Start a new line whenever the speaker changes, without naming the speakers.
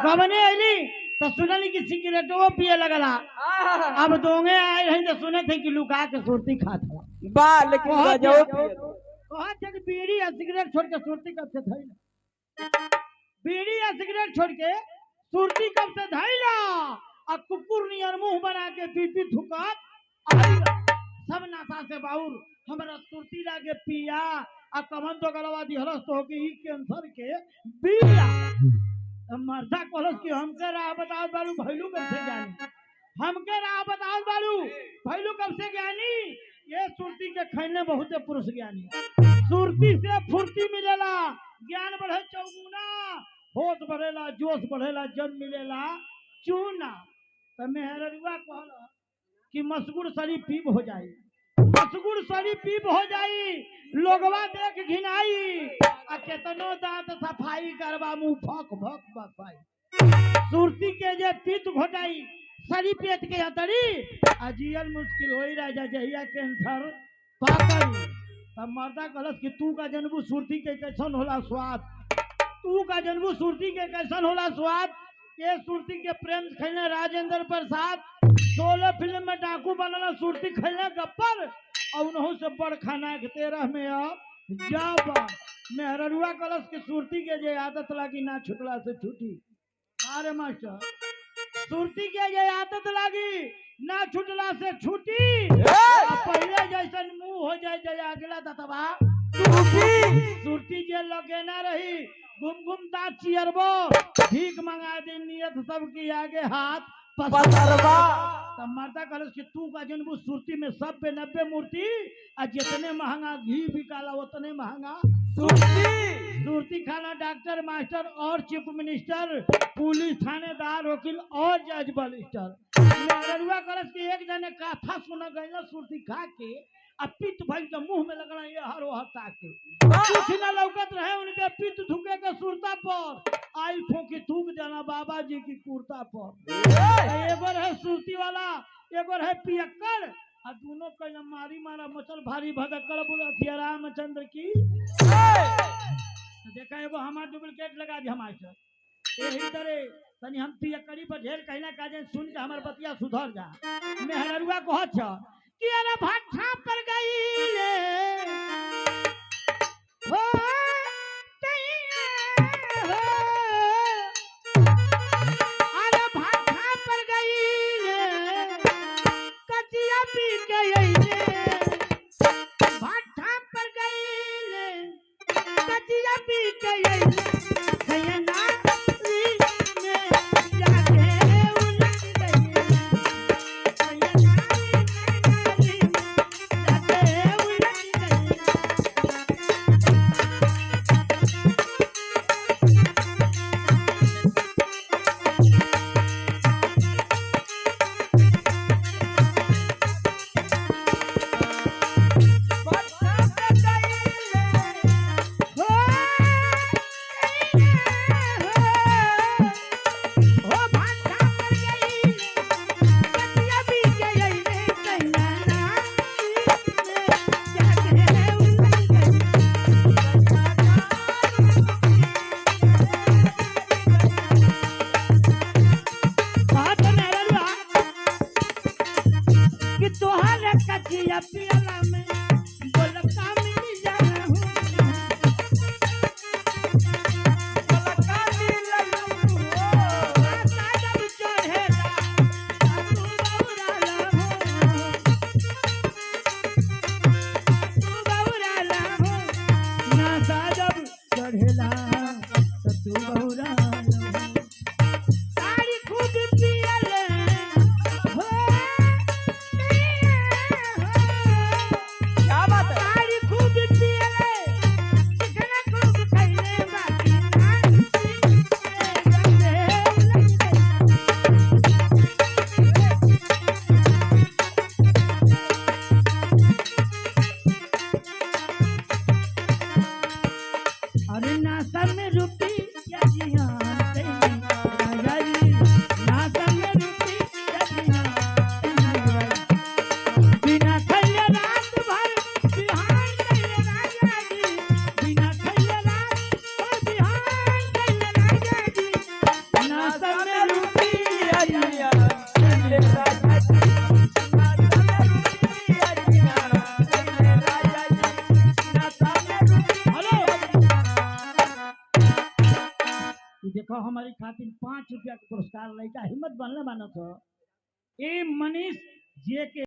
कबने अली तो सुनली कि सिगरेटो पिए लगला। अब दोंगे आए रही तो सुने थे कि लुका के सुरती खाता
बा लेकिन गजो
कहा थे कि बीड़ी या सिगरेट छोड़ के सुरती कब से धइला, बीड़ी या सिगरेट छोड़ के सुरती कब से धइला। और कुकुर नियर मुंह बना के पीपी थुकत आइला। सब नासा से बाउर हमरा सुरती लागे पिया आ कमन तो गलवा दिहरस तो कि ई कैंसर के बिया। मर्दा कहलस कि हमके राह बताओ बालू भैलू कब से ज्ञानी, हमके राह बताओ बालू भैलू कब से ज्ञानी। ये सुरती के खैने बहुत पुरुष ज्ञानी, सुरती से फुर्ती मिलेला, ज्ञान बढ़े चौगुना, होश बढ़ेला, जोश बढ़ेला, जन मिलेला चूना। तो मेहररुआ कहला कि मसगुर शरीफ पीब हो जाई, मसगुर शरीफ पीब हो जाई, लोगवा देख घिनाई आ केतनो दांत सफाई करवा मुंह फक भक बकवाई। सुरती के जे पित्त घोटाई सरी पेट के हतरी अजियल मुश्किल होई राजा जहिया कैंसर पाकल। तब मर्दा कहलस कि तू का जनबू सुरती के कैसन होला स्वाद, तू का जनबू सुरती के कैसन होला स्वाद। ये सुरती के प्रेम खैले राजेंद्र प्रसाद, 16 फिल्म में डाकू बनला सुरती खैले गप्पर और उन्हों से बड़ खाना 13 में अब जब मेहररुआ कलश के सुरती के जे आदत लागी ना छुटला से छुटी। अरे मास्टर सुरती के जे आदत लागी ना छुटला से छुटी, पहले जैसन मुंह हो जाए जाए अगला दतवा सुरती जे लगे ना रही घुम घुम दांत चियरबो भीख मंगा दे नियत सबकी आगे हाथ पसरवा। तब मर्दा कहलस कि तू का जनबू सुरती में 100 पे 90 मूर्ति आ जितने महंगा घी बिकाला उतने महंगा सुरती। सुरती खाना डॉक्टर मास्टर और चीफ मिनिस्टर पुलिस थानेदार वकील और जज बलिस्टर। मेहररुआ कहलस कि एक जने काथा सुना गइला सुरती खा के अब पित्त भइल के मुंह में लगना ये हर वो ताके कुछ न लौकत रहे उनके पित्त थूके के सुरता पर आई फूकी थूक जाना बाबा जी की कुर्ता पर। एगो है सुरती वाला एगो है पियक्कड़ और दोनों कहीं मारी मारा मचल भारी भदक्कड़ बोला सिया रामचंद्र की। देखा एगो हमार डुप्लीकेट लगा दी हमारे यही तरह तनी हम पियक्कड़ी पर ढेर कहना काजे सुन के हमार बतिया सुधर जा। मेहररुआ कहत छ कि अरे भट्ठा पर गई ले हो हो अरे भट्ठा पर गई ले कचिया पी के अइले, भट्ठा पर गई ले कचिया पी के अइले सैना देखो हमारी खातिर 5 रुपया के पुरस्कार लड़का हिम्मत बनले मानो तो ए मनीष जे के